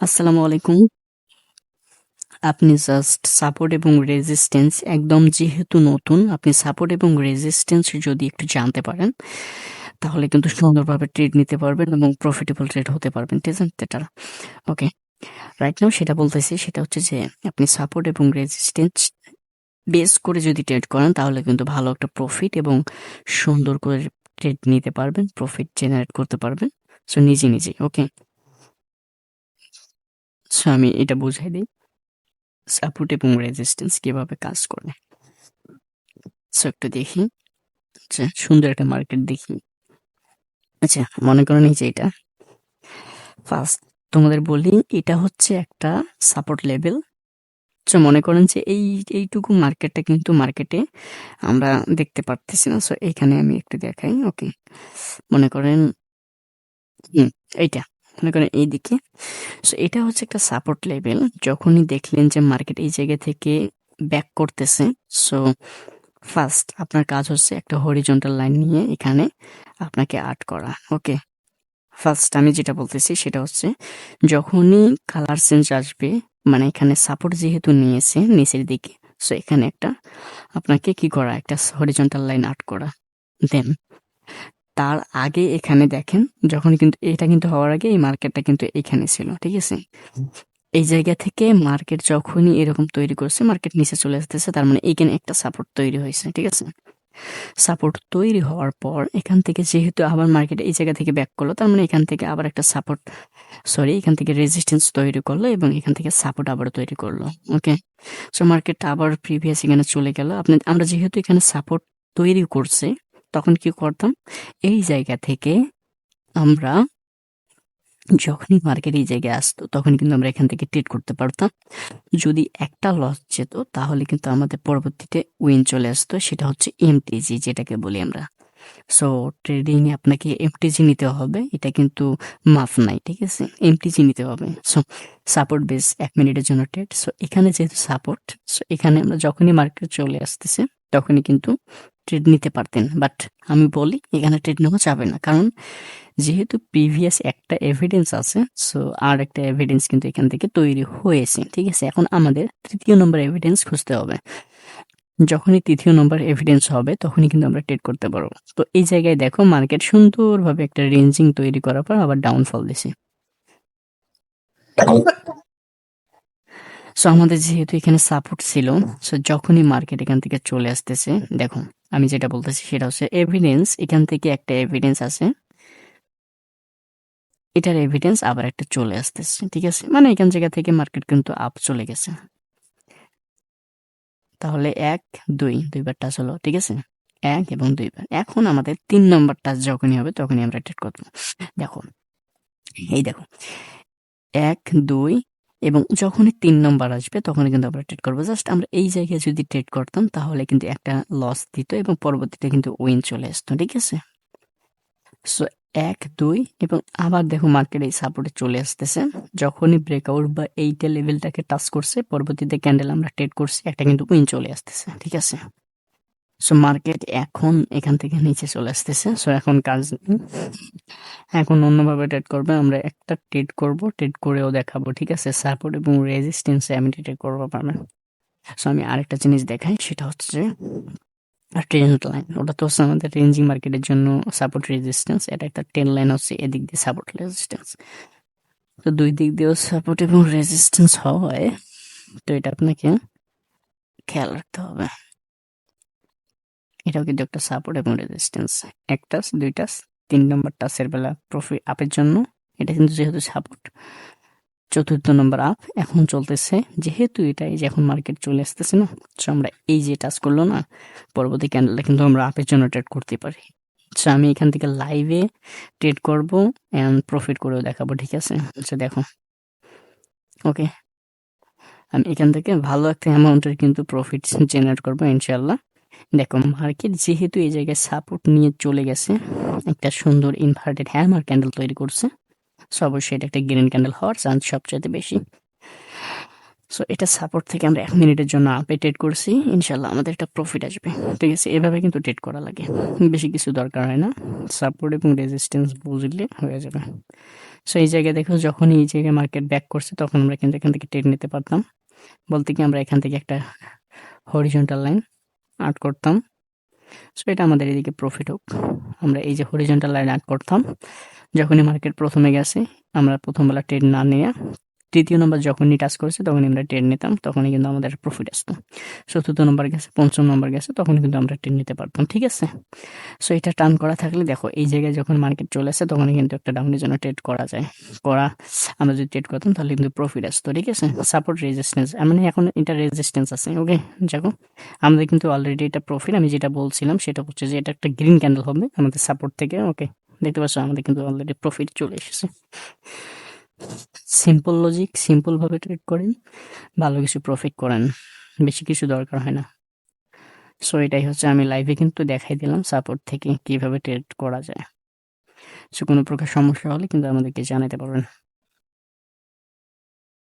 আসসালামু আলাইকুম। আপনি জাস্ট সাপোর্ট এবং রেজিস্ট্যান্স একদম যেহেতু নতুন, আপনি সাপোর্ট এবং রেজিস্ট্যান্স যদি একটু জানতে পারেন, তাহলে কিন্তু সুন্দরভাবে ট্রেড নিতে পারবেন এবং প্রফিটেবল ট্রেড হতে পারবেন। ঠিক আছে? এটা ওকে। রাইট নাও সেটা বলতেছি, সেটা হচ্ছে যে আপনি সাপোর্ট এবং রেজিস্ট্যান্স বেস করে যদি ট্রেড করেন, তাহলে কিন্তু ভালো একটা প্রফিট এবং সুন্দর করে ট্রেড নিতে পারবেন, প্রফিট জেনারেট করতে পারবেন। সো নিজেই। ওকে? সো আমি এটা বুঝাই দিই, সাপোর্ট এবং রেজিস্ট্যান্স কিভাবে কাজ করে। সো একটু দেখি। আচ্ছা, সুন্দর একটা মার্কেট দেখি। আচ্ছা, মনে করেন এই যে এটা ফার্স্ট তোমাদের বলি, এটা হচ্ছে একটা সাপোর্ট লেভেল। সো মনে করেন যে এইটুকু মার্কেটটা কিন্তু মার্কেটে আমরা দেখতে পারতেছি না। সো এখানে আমি একটু দেখাই। ওকে, মনে করেন হুম এইটা, মনে করেন এইদিকে। সো এটা হচ্ছে একটা সাপোর্ট লেভেল। যখনই দেখলেন যে মার্কেট এই জায়গা থেকে ব্যাক করতেছে, সো ফার্স্ট আপনার কাজ হচ্ছে একটা হরিজন্টাল লাইন নিয়ে এখানে আপনাকে আর্ট করা। ওকে, ফার্স্ট আমি যেটা বলতেছি সেটা হচ্ছে যখনই কালার চেঞ্জ আসবে, মানে এখানে সাপোর্ট যেহেতু নিয়েছে নিচের দিকে, সো এখানে একটা আপনাকে কি করা, একটা হরিজন্টাল লাইন আর্ট করা। দেন তার আগে এখানে দেখেন, যখন কিন্তু এটা কিন্তু হওয়ার আগে এই মার্কেটটা কিন্তু এখানে ছিল, ঠিক আছে? এই জায়গা থেকে মার্কেট যখনই এরকম তৈরি করছে, মার্কেট নিচে চলে আসতেছে, তার মানে এখানে একটা সাপোর্ট তৈরি হয়েছে, ঠিক আছে? সাপোর্ট তৈরি হওয়ার পর এখান থেকে যেহেতু আবার মার্কেট এই জায়গা থেকে ব্যাক করলো, তার মানে এখান থেকে আবার একটা সাপোর্ট, সরি, এখান থেকে রেজিস্ট্যান্স তৈরি করলো এবং এখান থেকে সাপোর্ট আবার তৈরি করলো। ওকে, সো মার্কেটটা আবার প্রিভিয়াস এখানে চলে গেল। আমরা যেহেতু এখানে সাপোর্ট তৈরি করছে, তখন কি করতাম, এই জায়গা থেকে আমরা যখনই মার্কেট এই জায়গায় আসতো, তখন কিন্তু আমরা এখান থেকে ট্রেড করতে পারতাম। যদি একটা লস যেত, তাহলে কিন্তু আমাদের পরবর্তীতে উইন চলে আসতো, সেটা হচ্ছে এমটিজি যেটাকে বলি আমরা। সো ট্রেডিং এ আপনাকে এমটিজি নিতে হবে, এটা কিন্তু মাফ নাই, ঠিক আছে? এমটিজি নিতে হবে। সো সাপোর্ট বেস 1 মিনিটের জন্য ট্রেড। সো এখানে যেহেতু সাপোর্ট, সো এখানে আমরা যখনই মার্কেট চলে আসতেছে, তখনই কিন্তু ট্রেড নিতে পারতেন। বাট আমি বলি এখানে ট্রেড নেওয়া যাবে না, কারণ যেহেতু প্রিভিয়াস একটা এভিডেন্স আছে, সো আর একটা এভিডেন্স কিন্তু এখান থেকে তৈরি হয়েছে, ঠিক আছে? এখন আমাদের তৃতীয় নম্বর এভিডেন্স খুঁজতে হবে। যখনই তৃতীয় নম্বর এভিডেন্স হবে, তখনই কিন্তু আমরা ট্রেড করতে পারবো। তো এই জায়গায় দেখো মার্কেট সুন্দরভাবে একটা রেঞ্জিং তৈরি করার পর আবার ডাউনফল দিছে। সো আমাদের যেহেতু এখানে সাপোর্ট ছিল, সো যখনই মার্কেট এখান থেকে চলে আসতেছে, দেখো আমি যেটা বলতেছি সেটা হচ্ছে এভিডেন্স, এখান থেকে একটা এভিডেন্স আছে, এটার এভিডেন্স আবার একটা চলে আসতেছে, ঠিক আছে? মানে এখান জায়গা থেকে মার্কেট কিন্তু আপ চলে গেছে। তাহলে ১, ২, ২ বার টাচ হলো, ঠিক আছে? ১ এবং ২ বার। এখন আমাদের ৩ নম্বর টাচ যখনই হবে, তখনই আমরা ট্রেড করব। দেখো, এই দেখো ১, ২ এবং যখনই ৩ নম্বর আসবে, তখনই কিন্তু আমরা ট্রেড করব। জাস্ট আমরা এই জায়গায় যদি ট্রেড করতাম, তাহলে কিন্তু একটা লস দিত এবং পরবর্তীতে কিন্তু উইন চলে আসতো, ঠিক আছে? সো ১, ২ এবং আবার দেখো মার্কেট এই সাপোর্টে চলে আসতেছে। যখনই ব্রেকআউট বা এইটা লেভেলটাকে টাচ করছে, পরবর্তীতে ক্যান্ডেল আমরা ট্রেড করছি, একটা কিন্তু উইন চলে আসতেছে, ঠিক আছে? সো মার্কেট এখন এখান থেকে নিচে চলে আসতেছে। সো এখন কাজ নেই, এখন অন্যভাবে ট্রেড করবে। আমরা একটা ট্রেড করব, ট্রেড করেও দেখাবো, ঠিক আছে? সাপোর্ট এবং রেজিস্ট্যান্সে আমি ট্রেড করবো পারবেন। সো আমি আরেকটা জিনিস দেখাই, সেটা হচ্ছে ট্রেন্ড লাইন। ওটা তো হচ্ছে আমাদের রেঞ্জিং মার্কেটের জন্য সাপোর্ট রেজিস্ট্যান্স, এটা একটা ট্রেন্ড লাইন হচ্ছে এদিক দিয়ে সাপোর্ট রেজিস্ট্যান্স। তো দুই দিক দিয়েও সাপোর্ট এবং রেজিস্ট্যান্স হয়, তো এটা আপনাকে খেয়াল রাখতে হবে। এটাও কিন্তু একটা সাপোর্ট এবং রেজিস্ট্যান্স, এক টাচ, ২ টাচ, ৩ নম্বর টাচের বেলা প্রফিট আপের জন্য, এটা কিন্তু যেহেতু সাপোর্ট। চতুর্থ নম্বর আপ এখন চলতেছে, যেহেতু এটা এই যে এখন মার্কেট চলে আসতেছে না, সো আমরা এই যে টাচ করলো না, পরবর্তী ক্যান্ডেলটা কিন্তু আমরা আপের জন্য ট্রেড করতে পারি। সো আমি এখান থেকে লাইভে ট্রেড করব এন্ড প্রফিট করেও দেখাবো, ঠিক আছে? আচ্ছা দেখো, ওকে, আমি এখান থেকে ভালো একটা অ্যামাউন্টের কিন্তু প্রফিট জেনারেট করবো ইনশাল্লাহ। দেখো মার্কেট যেহেতু এই জায়গায় সাপোর্ট নিয়ে চলে গেছে, একটা সুন্দর ইনভার্টেড হ্যামার ক্যান্ডেল তৈরি করছে, সো অবশ্যই এটা একটা গ্রিন ক্যান্ডেল হওয়ার চান্স সবচেয়ে বেশি। সো এটা সাপোর্ট থেকে আমরা 1 মিনিটের জন্য আপে ট্রেড করছি, ইনশাল্লাহ আমাদের একটা প্রফিট আসবে, ঠিক আছে? এভাবে কিন্তু ট্রেড করা লাগে, বেশি কিছু দরকার হয় না, সাপোর্ট এবং রেজিস্ট্যান্স বুঝলে হয়ে যাবে। সো এই জায়গায় দেখো যখন এই জায়গায় মার্কেট ব্যাক করছে তখন আমরা কিন্তু এখান থেকে ট্রেড নিতে পারতাম। বলতে কি আমরা এখান থেকে একটা হরিজন্টাল লাইন আর্ট করতাম। সো এটা আমাদের এদিকে প্রফিট হোক। আমরা এই যে হরিজন্টাল লাইন আর্ট করতাম, যখনই মার্কেট প্রথমে গেছে আমরা প্রথম বেলা ট্রেড না নিয়ে তৃতীয় নম্বর যখনই টাচ করেছে তখনই আমরা ট্রেড নিতাম, তখনই কিন্তু আমাদের প্রফিট আসতো। চতুর্থ নম্বর গেছে, পঞ্চম নম্বর গেছে, তখন কিন্তু আমরা ট্রেড নিতে পারতাম। ঠিক আছে, সো এটা টার্ন করা থাকলে দেখো এই জায়গায় যখন মার্কেট চলে আসে তখনই কিন্তু একটা ডাউনের জন্য ট্রেড করা যায়। আমরা যদি ট্রেড করতাম তাহলে কিন্তু প্রফিট আসতো। ঠিক আছে, সাপোর্ট রেজিস্ট্যান্স মানে এখন এটা রেজিস্ট্যান্স আছে। ওকে, দেখো আমাদের কিন্তু অলরেডি এটা প্রফিট। আমি যেটা বলছিলাম সেটা হচ্ছে যে এটা একটা গ্রিন ক্যান্ডেল হবে আমাদের সাপোর্ট থেকে। ওকে, দেখতে পাচ্ছ আমাদের কিন্তু অলরেডি প্রফিট চলে এসেছে। সিম্পল লজিক, সিম্পল ভাবে ট্রেড করেন, ভালো কিছু প্রফিট করেন, বেশি কিছু দরকার হয় না। সো এটাই হচ্ছে আমি লাইভে কিন্তু দেখাই দিলাম সাপোর্ট থেকে কিভাবে ট্রেড করা যায়। সো কোনো প্রকার সমস্যা হলে কিন্তু আমাদেরকে জানাতে পারবেন।